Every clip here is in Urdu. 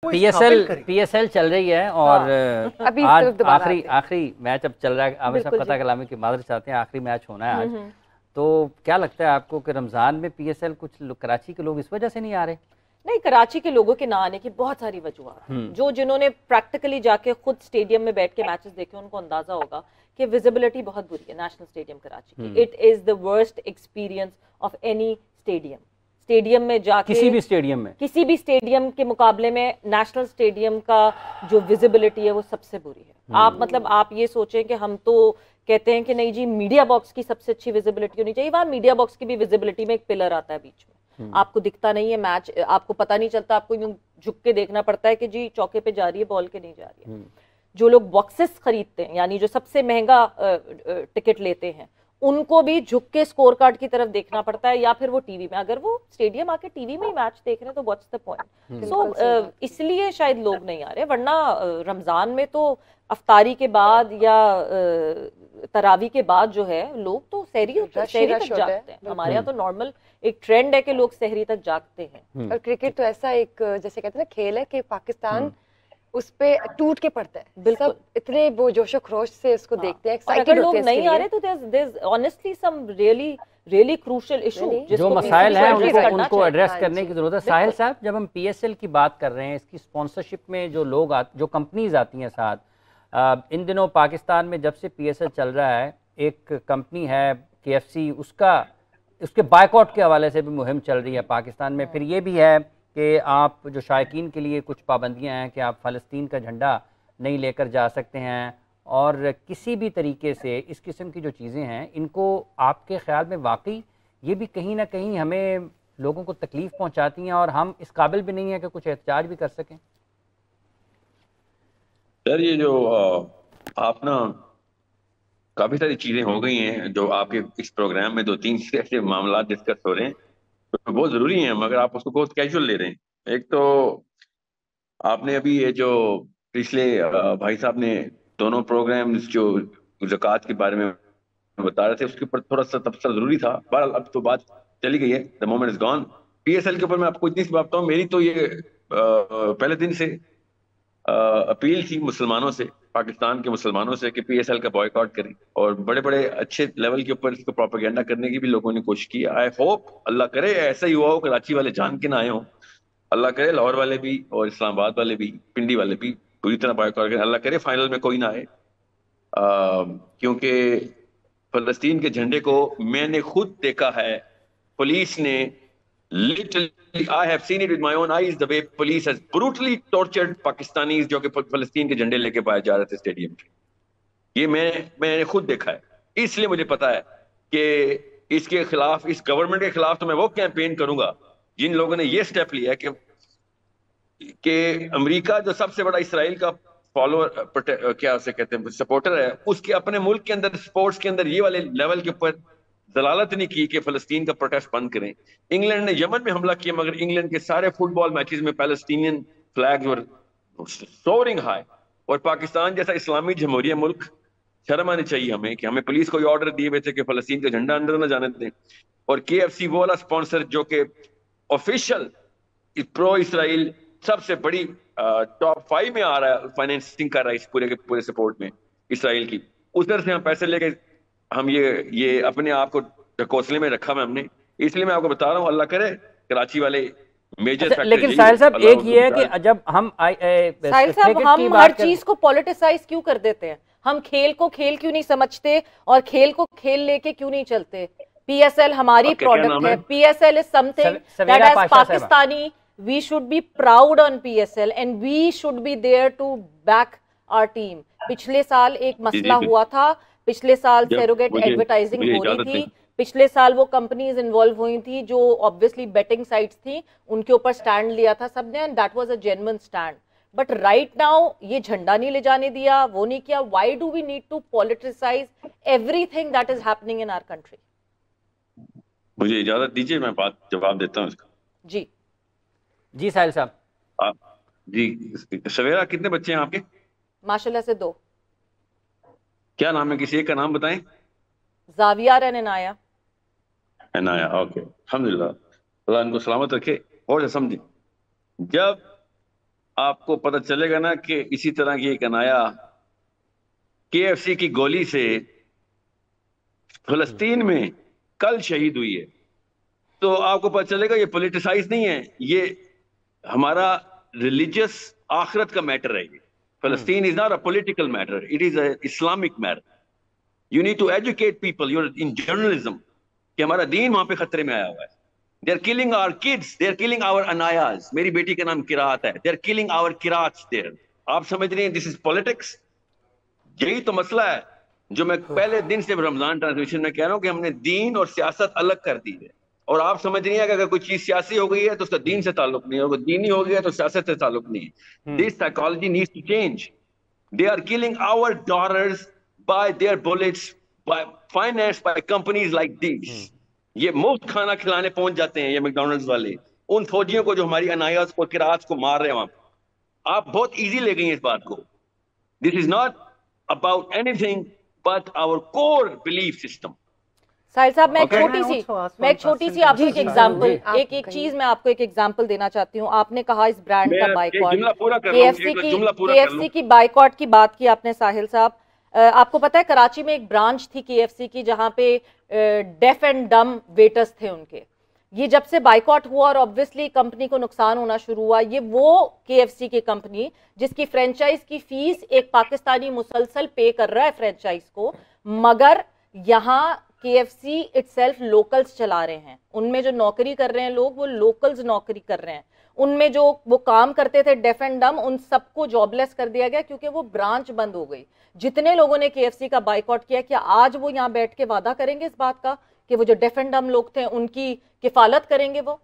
پی ایس ایل چل رہی ہے اور آج آخری میچ اب چل رہا ہے. عامر صاحب قطع کلامی کی معذرت چاہتے ہیں, آخری میچ ہونا ہے آج. تو کیا لگتا ہے آپ کو کہ رمضان میں پی ایس ایل کچھ کراچی کے لوگ اس وجہ سے نہیں آ رہے؟ نہیں, کراچی کے لوگوں کے نہ آنے کی بہت ساری وجوہات ہیں. جنہوں نے پریکٹیکلی جا کے خود اسٹیڈیم میں بیٹھ کے میچز دیکھے ان کو اندازہ ہوگا کہ ویزیبلٹی بہت بری ہے نیشنل اسٹیڈیم کراچی کی. It is the worst experience of any stadium. Stadium میں جا کے کسی بھی اسٹیڈیم کے مقابلے میں نیشنل اسٹیڈیم کا جو ویزیبلٹی ہے وہ سب سے بری ہے. آپ یہ سوچیں کہ ہم تو کہتے ہیں کہ نہیں جی میڈیا باکس کی سب سے اچھی ویزیبلٹی ہونی چاہیے. وہاں میڈیا باکس کی بھی ویزیبلٹی میں ایک پلر آتا ہے بیچ میں, آپ کو دکھتا نہیں ہے میچ, آپ کو پتہ نہیں چلتا, آپ کو یوں جھک کے دیکھنا پڑتا ہے کہ جی چوکے پہ جا رہی ہے بال کے نہیں جا رہی ہے. جو لوگ باکسز خریدتے ہیں یعنی جو سب سے مہنگا ٹکٹ لیتے ہیں ان کو بھی جھک کے سکور کارڈ کی طرف دیکھنا پڑتا ہے, یا پھر وہ ٹی وی میں, اگر وہ اسٹیڈیم آ کے ٹی وی میں ہی میچ دیکھ رہے ہیں تو واٹس دا پوائنٹ. سو اس لیے شاید لوگ نہیں آ رہے, ورنہ رمضان میں تو افطاری کے بعد یا تراوی کے بعد جو ہے لوگ تو سحری تک جاگتے ہیں. ہمارے یہاں تو نارمل ایک ٹرینڈ ہے کہ لوگ سحری تک جاگتے ہیں. اور کرکٹ تو ایسا ایک جیسے کہتے ہیں نا کھیل ہے کہ پاکستان اس پہ ٹوٹ کے پڑتا ہے. بالکل اتنے وہ جوش و خروش سے اس کو دیکھتے ہیں, اگر لوگ نہیں آ رہے تو there's honestly some really crucial issue جو مسائل ہیں ان کو ایڈریس کرنے کی ضرورت ہے. ساحل صاحب, جب ہم پی ایس ایل کی بات کر رہے ہیں, اس کی اسپانسرشپ میں جو لوگ جو کمپنیز آتی ہیں ساتھ, ان دنوں پاکستان میں جب سے پی ایس ایل چل رہا ہے ایک کمپنی ہے کے ایف سی, اس کے بائیکاٹ کے حوالے سے بھی مہم چل رہی ہے پاکستان میں. پھر یہ بھی ہے کہ آپ جو شائقین کے لیے کچھ پابندیاں ہیں کہ آپ فلسطین کا جھنڈا نہیں لے کر جا سکتے ہیں, اور کسی بھی طریقے سے اس قسم کی جو چیزیں ہیں ان کو آپ کے خیال میں واقعی یہ بھی کہیں نہ کہیں ہمیں لوگوں کو تکلیف پہنچاتی ہیں اور ہم اس قابل بھی نہیں ہیں کہ کچھ احتجاج بھی کر سکیں؟ سر یہ جو آپ نا کافی ساری چیزیں ہو گئی ہیں جو آپ کے اس پروگرام میں 2-3 ایسے معاملات ڈسکس ہو رہے ہیں بہت ضروری ہیں, مگر آپ اس کو بہت کیجول لے رہے ہیں. ایک تو آپ نے ابھی یہ جو پچھلے بھائی صاحب نے دونوں پروگرامز جو زکوٰۃ کے بارے میں بتا رہے تھے اس کے اوپر تھوڑا سا تبصرہ ضروری تھا. بہرحال اب تو بات چلی گئی ہے, the moment is gone. P S L کے اوپر میں آپ کو اتنی سی بات بتاؤں, میری تو یہ پہلے دن سے اپیل تھی مسلمانوں سے, پاکستان کے مسلمانوں سے, کہ پی ایس ایل کا بوائیکاٹ کریں, اور بڑے بڑے اچھے لیول کے اوپر اس کو پروپیگنڈا کرنے کی بھی لوگوں نے کوشش کی. آئی ہوپ اللہ کرے ایسا ہی ہوا ہو, کراچی والے جان کے نہ آئے ہوں, اللہ کرے لاہور والے بھی اور اسلام آباد والے بھی, پنڈی والے بھی پوری طرح بوائیکاٹ کریں. اللہ کرے فائنل میں کوئی نہ آئے, کیونکہ فلسطین کے جھنڈے کو میں نے خود دیکھا ہے. پولیس نے literally I have seen it with my own eyes the way police has brutally tortured Pakistanis جو کہ فلسطین کے جھنڈے لے کے باہر جا رہے تھے اسٹیڈیم کے. یہ میں نے خود دیکھا ہے, اس لیے مجھے پتا ہے کہ اس کے خلاف, اس گورنمنٹ کے خلاف تو میں وہ کیمپین کروں گا جن لوگوں نے یہ سٹیپ لیا ہے کہ امریکہ جو سب سے بڑا اسرائیل کا فالوور کیا اسے کہتے ہیں سپورٹر ہے, اس کے اپنے ملک کے اندر سپورٹس کے اندر یہ والے لیول کے اوپر دلالت نہیں کی کہ فلسطین کا پروٹیسٹ بند کریں. انگلینڈ نے یمن میں حملہ کیا, مگر انگلینڈ کے سارے فٹ بال میچز میں پیلسٹینین فلیگز ور سورنگ ہائی. اور پاکستان جیسا اسلامی جمہوریہ ملک, شرم آنی چاہیے ہمیں کہ ہمیں پولیس کو یہ آرڈر دیے ہوئے تھے کہ فلسطین کا جھنڈا اندر نہ جانے دیں, اور کے ایف سی وہ والا اسپانسر جو کہ آفیشیل پرو اسرائیل سب سے بڑی ٹاپ 5 میں آ رہا ہے, فائنینسنگ کر رہا ہے اس پورے کے پورے سپورٹ میں اسرائیل کی, ادھر سے ہم پیسے لے کے ہم یہ اپنے آپ کو ڈھکوسلے میں رکھا ہے ہم نے. اس لیے میں آپ کو بتا رہا ہوں, اللہ کرے کراچی والے میجر فیکٹر. لیکن ساحل صاحب ایک یہ ہے کہ جب ہم ساحل صاحب ہم ہر چیز کو پولیٹیسائز کیوں کر دیتے ہیں, ہم کھیل کو کھیل کیوں نہیں سمجھتے اور کھیل کو کھیل لے کے کیوں نہیں چلتے. پی ایس ایل ہماری پروڈکٹ ہے, پی S L is some thing that as Pakistani we should be proud on PSL and we should be there to back our team. پچھلے سال ایک مسئلہ ہوا تھا, پچھلے سال سیروگیٹ ایڈورٹائزنگ ہو رہی تھی, پچھلے سال وہ کمپنیز انوالو ہوئی تھی جو obviously بیٹنگ سائٹس تھیں, ان کے اوپر سٹینڈ لیا تھا سب نے, and that was a genuine stand. But right now یہ جھنڈا نہیں لے جانے دیا, وہ نہیں کیا. Why do we need to politicize everything that is happening in our country? مجھے اجازت دیجیے, میں بات جواب دیتا ہوں اس کا. جی ساحل صاحب. جی سویرا, کتنے بچے ہیں آپ کے؟ ماشاءاللہ سے 2. کیا نام ہے, کسی ایک کا نام بتائیں. زاویار اینڈ عنایا. عنایا, اوکے, الحمدللہ, اللہ ان کو سلامت رکھے. اور سمجھیں, جب آپ کو پتہ چلے گا نا کہ اسی طرح کی ایک انایا KFC کی گولی سے فلسطین میں کل شہید ہوئی ہے. تو آپ کو پتہ چلے گا یہ پولیٹیسائز نہیں ہے, یہ ہمارا ریلیجیس آخرت کا میٹر ہے. یہ فلسطین is not a political matter, it is a Islamic matter. You need to educate people, you in journalism, کہ ہمارا دین وہاں پہ خطرے میں آیا ہوا ہے. They are killing our kids, they are killing our Anayas. میری بیٹی کا نام قرات ہے. They are killing our Qirats there. آپ سمجھ رہے ہیں دس از پولیٹکس. یہی تو مسئلہ ہے جو میں پہلے دن سے رمضان ٹرانسمیشن میں کہہ رہا ہوں کہ ہم نے دین اور سیاست الگ کر دی ہے. اور آپ سمجھ رہی ہیں کہ اگر کوئی چیز سیاسی ہو گئی ہے تو اس کا دین سے تعلق نہیں ہے, اگر دینی ہو گیا تو سیاست سے تعلق نہیں ہے. This psychology needs to change. They are killing our daughters by their bullets, by financed by companies like these. یہ مفت کھانا کھلانے پہنچ جاتے ہیں یہ میکڈونلڈز والے ان فوجیوں کو جو ہماری انایاز کو قرات کو مار رہے ہیں وہاں. آپ بہت ایزی لے گئی ہیں اس بات کو. This is not about anything but our core belief system. ساحل صاحب میں ایک چھوٹی سی آپ کو ایک ایگزامپل, ایک چیز میں آپ کو ایک ایگزامپل دینا چاہتی ہوں. آپ نے کہا اس برانڈ کا بائیکاٹ, KFC کی بائیکاٹ کی بات کی آپ نے ساحل صاحب. آپ کو پتا ہے کراچی میں ایک برانچ تھی KFC کی جہاں پہ ڈیف اینڈ ڈم ویٹرز تھے ان کے. یہ جب سے بائیکاٹ ہوا اور obviously کمپنی کو نقصان ہونا شروع ہوا, یہ وہ KFC کی کمپنی جس کی فرینچائز کی فیس ایک پاکستانی مسلسل پے کر رہا ہے فرینچائز کو, مگر یہاں KFC itself لوکلز چلا رہے ہیں. ان میں جو نوکری کر رہے ہیں لوگ وہ لوکلز نوکری کر رہے ہیں. ان میں جو وہ کام کرتے تھے ڈیف اینڈ ڈم, ان سب کو جاب لیس کر دیا گیا کیونکہ وہ برانچ بند ہو گئی. جتنے لوگوں نے KFC کا بائیکاٹ کیا, کیا آج وہ یہاں بیٹھ کے وعدہ کریں گے اس بات کا کہ وہ جو ڈیف اینڈ ڈم لوگ تھے ان کی کفالت کریں گے وہ؟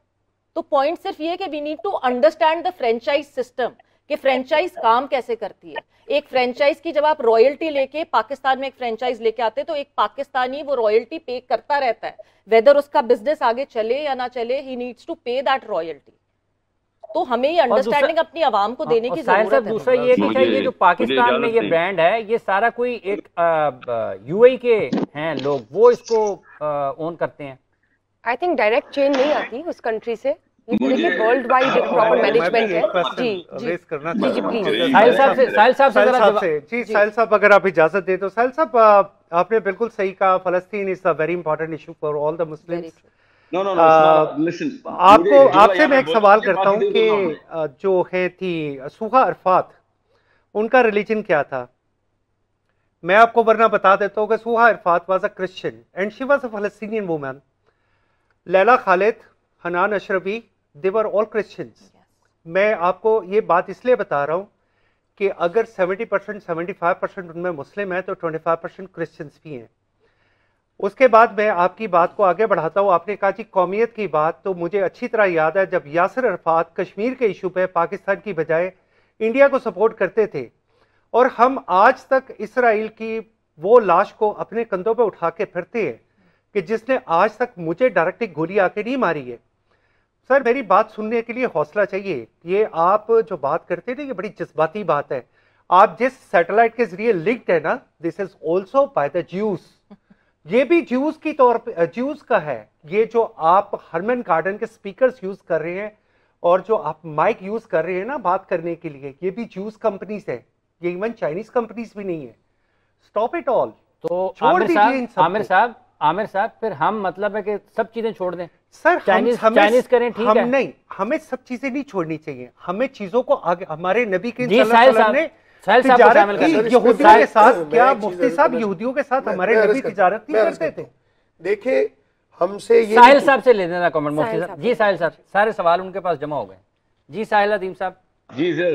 تو پوائنٹ صرف یہ کہ we need to understand the franchise system کہ فرینچائز کام کیسے کرتی ہے. ایک فرینچائز کی جب آپ رائلٹی لے کے پاکستان میں ایک فرینچائز لے کے آتے تو ایک پاکستانی وہ رائلٹی پے کرتا رہتا ہے, ویدر اس کا بزنس آگے چلے یا نہ چلے, he needs to pay that royalty. تو ہمیں یہ انڈرسٹینڈنگ اپنی عوام کو دینے کی ضرورت ہے. دوسرا یہ کہ یہ جو پاکستان میں یہ برانڈ ہے یہ سارا کوئی ایک UAE کے ہیں لوگ, وہ اس کو اون کرتے ہیں. آئی تھنک ڈائریکٹ چین نہیں آتی اس کنٹری سے, ورلڈ وائڈ ایک پراپر مینجمنٹ ہے. جی ساحل صاحب اگر آپ اجازت دیں تو. ساحل صاحب آپ نے بالکل صحیح کہا, فلسطین is a very important issue for all the Muslims. آپ سے میں ایک سوال کرتا ہوں کہ جو ہے تھی سوہا عرفات, ان کا ریلیجن کیا تھا؟ میں آپ کو ورنہ بتا دیتا ہوں کہ Suha Arafat was a Christian and she was a Palestinian woman. Leila Khaled, Hanan Ashrawi, they were all Christians. میں آپ کو یہ بات اس لیے بتا رہا ہوں کہ اگر 70% 75% ان میں مسلم ہیں تو 25% کرسچنس بھی ہیں. اس کے بعد میں آپ کی بات کو آگے بڑھاتا ہوں. آپ نے کہا جی قومیت کی بات, تو مجھے اچھی طرح یاد ہے جب یاسر عرفات کشمیر کے ایشو پہ پاکستان کی بجائے انڈیا کو سپورٹ کرتے تھے, اور ہم آج تک اسرائیل کی وہ لاش کو اپنے کندھوں پہ اٹھا کے پھرتے ہیں کہ جس نے آج تک مجھے ڈائریکٹلی گولی آ کے نہیں ماری ہے. سر میری بات سننے کے لیے حوصلہ چاہیے. یہ آپ جو بات کرتے تھے یہ بڑی جذباتی بات ہے. آپ جس سیٹلائٹ کے ذریعے لنکڈ ہے نا, this is also by the Jews. یہ بھی جیوز کی طور پہ جیوز کا ہے. یہ جو آپ ہرمن گارڈن کے سپیکرز یوز کر رہے ہیں اور جو آپ مائک یوز کر رہے ہیں نا بات کرنے کے لیے, یہ بھی جیوز کمپنیز ہے, یہ ایون چائنیز کمپنیز بھی نہیں ہے. Stop it all. تو عامر صاحب پھر ہم مطلب ہے کہ سب چیزیں چھوڑ دیں سر, چائنیز کریں, ٹھیک ہے نہیں, ہمیں سب چیزیں نہیں چھوڑنی چاہیے. ہمیں چیزوں کو آگے, ہمارے نبی کے تجارت کی یہودیوں کے ساتھ, کیا مفتی صاحب یہودیوں کے ساتھ ہمارے نبی تجارت نہیں کرتے تھے؟ دیکھیں ہم سے یہ ساحل صاحب سے لے دینا کامنٹ مفتی صاحب. جی ساحل صاحب, سارے سوال ان کے پاس جمع ہو گئے. جی ساحل عظیم صاحب. جی سر,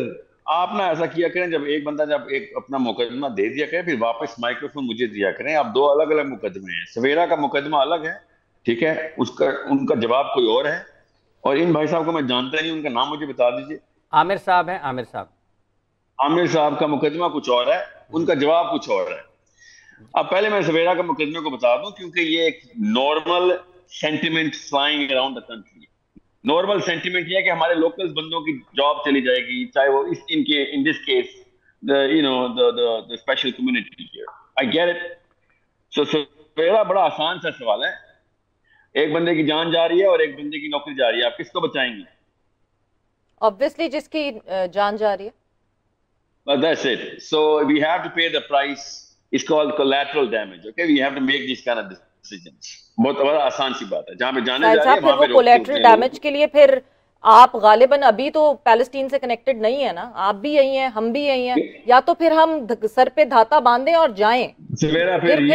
آپ نا ایسا کیا کریں جب ایک بندہ جب ایک اپنا مقدمہ دے دیا کرے پھر واپس مائکروفون مجھے دیا کریں. آپ دو الگ الگ مقدمے ہیں. سویرا کا مقدمہ الگ ہے, ٹھیک ہے, اس کا ان کا جواب کوئی اور ہے, اور ان بھائی صاحب کو میں جانتا نہیں, ان کا نام مجھے بتا دیجیے. عامر صاحب ہیں, عامر صاحب کا مقدمہ کچھ اور ہے, ان کا جواب کچھ اور ہے. اب پہلے میں سویرا کا مقدمے کو بتا دوں کیونکہ یہ ایک normal sentiment flying around the country. Normal sentiment یہ ہے کہ ہمارے لوکلز بندوں کی جاب چلی جائے گی, چاہے وہ in this case the special community here. I get it. So سویرا بڑا آسان سا سوال ہے. ایک بندے کی جان جا رہی ہے اور ایک بندے کی نوکری جا رہی ہے, آپ کس کو بچائیں گے؟ obviously جس کی جان جا رہی ہے. But that's it. So we have to pay the price. It's called collateral damage. Okay, we have to make these kind of decisions. بہت بڑا آسان سی بات ہے. جہاں پہ جانے جا رہے ہیں وہاں پہ collateral damage کے لیے پھر آپ غالباً ابھی تو پیلسٹین سے کنیکٹڈ نہیں ہے نا, آپ بھی یہی ہیں, ہم بھی یہی ہیں, یا تو پھر ہم سر پہ دھاتا باندھیں اور جائیں, پھر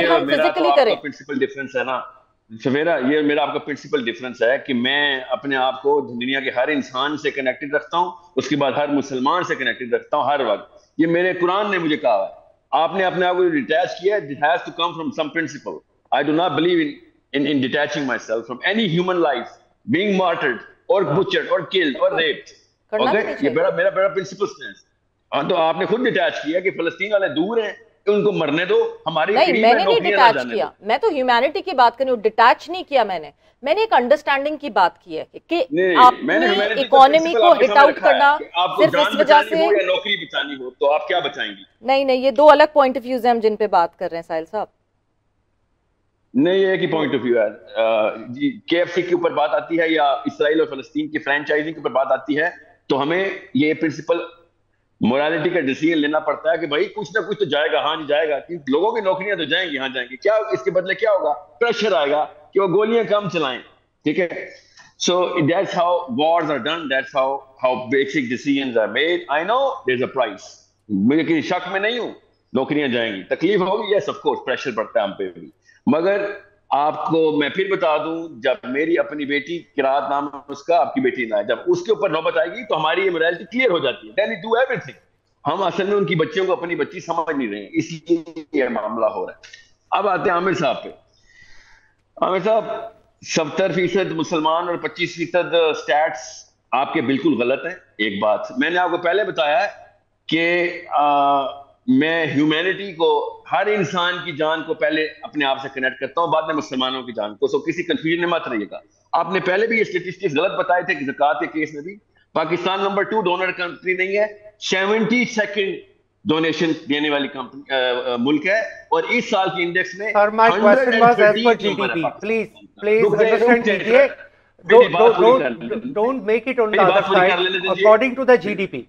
ہم فزیکلی کریں. پرنسپل ڈفرنس ہے نا سویرا, یہ میرا آپ کا پرنسپل ڈفرنس ہے کہ میں اپنے آپ کو دنیا کے ہر انسان سے کنیکٹڈ رکھتا ہوں, اس کے بعد ہر مسلمان سے کنیکٹڈ رکھتا ہوں ہر وقت. یہ میرے قرآن نے مجھے کہا ہے. آپ نے اپنے آپ کو ڈیٹیچ کیا, it has to come from some principle. I do not believe in detaching myself from any human life being martyred or butchered or killed or raped. Okay, یہ میرا پرنسپل اسٹینس. ہاں تو آپ نے خود ڈیٹیچ کیا کہ فلسطین والے دور ہیں, ان کو مرنے دو, ہماری نہیں, میں نے نہیں ڈیٹیچ کیا, میں تو ہیومینٹی کی بات کر رہی ہوں, ڈیٹیچ نہیں کیا میں نے ایک انڈرسٹینڈنگ کی بات کی ہے کہ آپ نے اکانومی کو ہٹ آؤٹ کرنا صرف اس وجہ سے نوکری بچانی ہو تو آپ کیا بچائیں گی. نہیں, یہ دو الگ پوائنٹ آف ویوز ہیں ہم جن پہ بات کر رہے ہیں ساحل صاحب. نہیں, یہ ایک ہی پوائنٹ آف ویو ہے. جی کے ایف سی کے اوپر بات آتی ہے یا اسرائیل اور فلسطین کی فرینچائزنگ کے اوپر بات آتی ہے تو ہمیں یہ پرنسپل مورالٹی کا ڈیسیژن لینا پڑتا ہے کہ بھائی کچھ نہ کچھ تو جائے گا. ہاں جی جائے گا, کہ لوگوں کی نوکریاں تو جائیں گی, ہاں جائیں گی. کیا اس کے بدلے کیا ہوگا؟ پریشر آئے گا کہ وہ گولیاں کم چلائیں. ٹھیک ہے, so that's how wars are done, that's how basic decisions are made. I know there is a price, مجھے کسی شک میں نہیں ہوں, نوکریاں جائیں گی, تکلیف ہوگی, یس آف کورس پریشر پڑتا ہے ہم پہ بھی. مگر آپ کو میں پھر بتا دوں, جب میری اپنی بیٹی قرات نام اس کا, آپ کی بیٹی نہ ہے, جب اس کے اوپر نوبت آئے گی تو ہماری یہ morality کلیئر ہو جاتی ہے. Then we do everything. ہم اصل میں ان کی بچیوں کو اپنی بچی سمجھ نہیں رہے ہیں, اس لیے یہ معاملہ ہو رہا ہے. اب آتے ہیں عامر صاحب پہ. عامر صاحب 70% مسلمان اور 25% سٹیٹس آپ کے بالکل غلط ہیں. ایک بات میں نے آپ کو پہلے بتایا ہے کہ میں ہیومینٹی کو, ہر انسان کی جان کو پہلے اپنے آپ سے کنیکٹ کرتا ہوں, بعد میں مسلمانوں کی جان کو. سو کسی کنفیوژن میں مت رہیے گا. آپ نے پہلے بھی یہ اسٹیٹسٹکس غلط بتائے تھے کہ زکوٰۃ کے کیس میں بھی پاکستان نمبر 2 ڈونر کنٹری نہیں ہے, 72nd ڈونیشن دینے والی ملک ہے, اور اس سال کی انڈیکس میں Sir, my question was as per GDP. Please understand GDP. Don't make it on the other side. According to the GDP.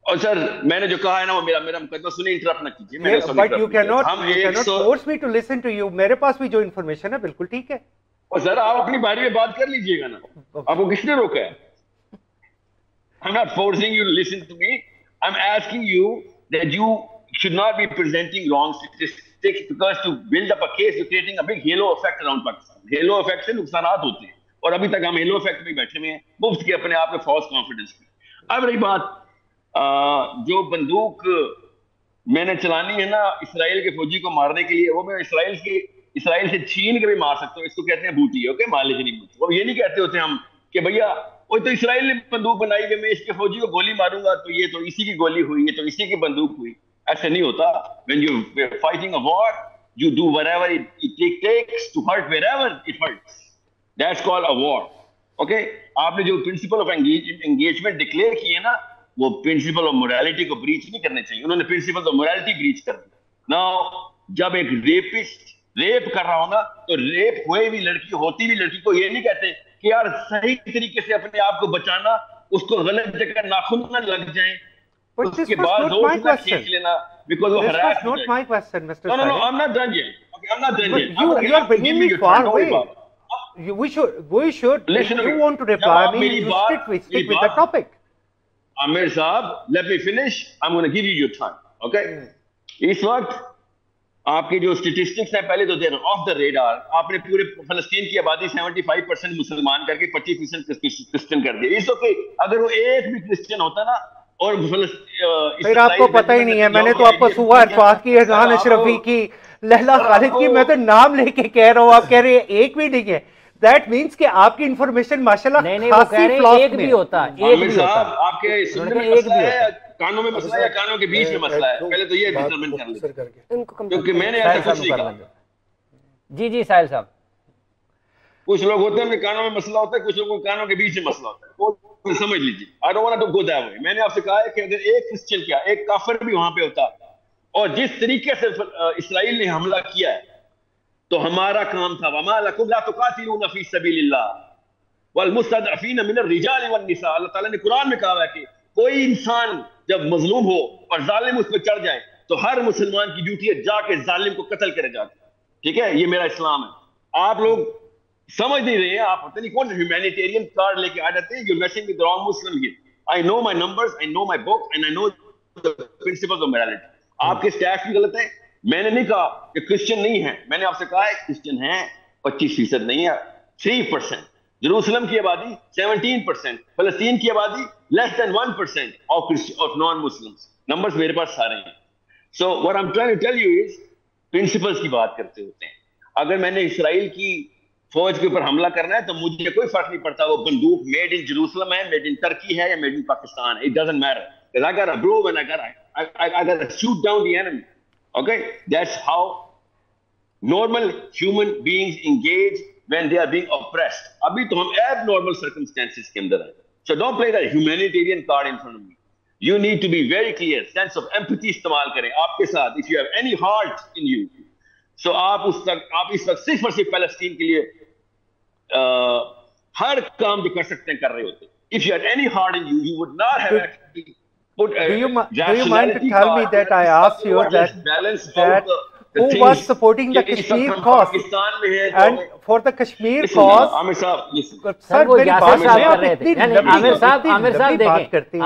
اور سر میں نے جو کہا ہے نا وہ میرا مقدمہ سنیں, انٹرپٹ نہ کیجیے. But you cannot force me to listen to you. میرے پاس بھی جو انفارمیشن ہے بالکل ٹھیک ہے. اور سر آپ اپنی باری میں بات کر لیجیے گا نا, آپ کو کس نے روکا ہے؟ I'm not forcing you to listen to me. I'm asking you that you should not be presenting wrong statistics, because to build up a case you're creating a big halo effect around Pakistan. Halo effect سے نقصانات ہوتے ہیں, اور ابھی تک ہم halo effect میں بیٹھے ہوئے ہیں مفت کے اپنے آپ میں false confidence میں. اب رہی بات جو بندوق میں نے چلانی ہے نا اسرائیل کے فوجی کو مارنے کے لیے, وہ میں اسرائیل سے چھین کے بھی مار سکتا ہوں. اس کو کہتے ہیں بوٹی. اوکے, مالک نہیں بوٹی. وہ یہ نہیں کہتے ہوتے ہم کہ بھیا وہ تو اسرائیل نے بندوق بنائی ہے, میں اس کے فوجی کو گولی ماروں گا تو یہ تو اسی کی گولی ہوئی, یہ تو اسی کی بندوق ہوئی. ایسا نہیں ہوتا. When you are fighting a war, you do whatever it takes to hurt wherever it hurts. That's called a war. Okay, آپ نے جو پرنسپل آف انگیجمنٹ ڈکلیئر کی ہے نا, وہ پرنسپل آف morality کو بریچ نہیں کرنے چاہیے. انہوں نے پرنسپل آف morality بریچ کر دی. Now جب ایک ریپسٹ ریپ کر رہا ہو نا, تو ریپ ہوئے بھی لڑکی, ہوتی بھی لڑکی کو یہ نہیں کہتے کہ یار صحیح طریقے سے اپنے آپ کو بچانا, اس کو غلط جگہ ناخن نہ لگ جائیں, اس کے بعد دوست نہ کھینچ لینا, because وہ harass not my question, Mr. No, I'm not done yet. Okay, I'm not done yet. You are bringing me far away. We should. Listen, if you want to reply me, you stick with the topic. Amir Saab, let me finish. I'm going to give you your time. Okay? اس وقت آپ کے جو اسٹیٹسٹکس ہیں پہلے تو دیر آف دا ریڈار. آپ نے پورے فلسطین کی آبادی 75% مسلمان کر کے 25% کرسچن کر دیا. اس اوکے, اگر وہ ایک بھی کرسچن ہوتا نا, اور پھر آپ کو پتہ ہی نہیں ہے. میں نے تو آپ کو سوہا عرفات کی, ارحان اشرفی کی, لہلا خالد کی, میں تو نام لے کے کہہ رہا ہوں, آپ کہہ رہے ہیں ایک بھی نہیں ہے. That means کہ آپ کی انفارمیشن ماشاءاللہ خاصی فلاس میں. ایک بھی ہوتا, ایک بھی ہوتا. آپ کے سننے میں مسئلہ ہے, کانوں میں مسئلہ ہے, یا کانوں کے بیچ میں مسئلہ ہے, پہلے تو یہ ڈیٹرمن کر لیں, کیونکہ میں نے ایسا کچھ نہیں کہا. جی ساحل صاحب, کچھ لوگ ہوتے ہیں کہ کانوں میں مسئلہ ہوتا ہے, کچھ لوگوں کے کانوں کے بیچ میں مسئلہ ہوتا ہے, وہ سمجھ لیجیے. I don't want to go that way. میں نے آپ سے کہا ہے کہ اگر ایک کرسچن کیا, ایک کافر بھی وہاں پہ ہوتا, اور جس طریقے سے اسرائیل نے حملہ کیا ہے, تو ہمارا کام تھا وَمَا لَكُمْ لَا تُقَاتِلُونَ فِي سَبِيلِ اللَّهِ. والمستضعفین من الرجال والنساء. اللہ تعالیٰ نے قرآن میں کہا ہے کہ کوئی انسان جب مظلوم ہو اور ظالم اس پہ چڑھ جائے تو ہر مسلمان کی ڈیوٹی ہے جا کے ظالم کو قتل کرے جا کے. ٹھیک ہے, یہ میرا اسلام ہے. آپ لوگ سمجھ نہیں رہے ہیں, آپ پتہ نہیں کون سے ہیومینیٹیرین کارڈ لے کے آ جاتے ہیں. You're messing with the wrong Muslim here. I know my numbers, I know my book, and I know the principles of morality. آپ کے سٹیٹس بھی غلط ہیں. میں نے نہیں کہا کہ کرسچن نہیں ہے, میں نے آپ سے کہا ہے کرسچن ہیں 25% نہیں ہے, 3%. جروسلم کی آبادی 17%, فلسطین کی آبادی less than 1% of non-Muslims. Numbers میرے پاس سارے ہیں. So what I'm trying to tell you is principles کی بات کرتے ہوتے ہیں. اگر میں نے اسرائیل کی فوج کے اوپر حملہ کرنا ہے تو مجھے کوئی فرق نہیں پڑتا وہ بندوق میڈ ان جروسلم ہے, میڈ ان ترکی ہے یا میڈ ان پاکستان ہے. It doesn't matter. Because I got a blow when I got to shoot down the enemy. Okay? That's how normal human beings engage when they are being oppressed. ابھی تو ہم abnormal circumstances کے اندر ہیں. So don't play that humanitarian card in front of me. You need to be very clear. Sense of empathy استعمال کریں آپ کے ساتھ. If you have any heart in you. So آپ اس وقت صرف اور صرف فلسطین کے لیے ہر کام جو کر سکتے ہیں کر رہے ہوتے. If you had any heart in you, you would not have actually put a do you mind to tell me that I asked you that who was supporting the Kashmir cause and for the Kashmir cause عامر صاحب sir میری بات سنیں, آپ اتنی لمبی بات کرتے ہیں.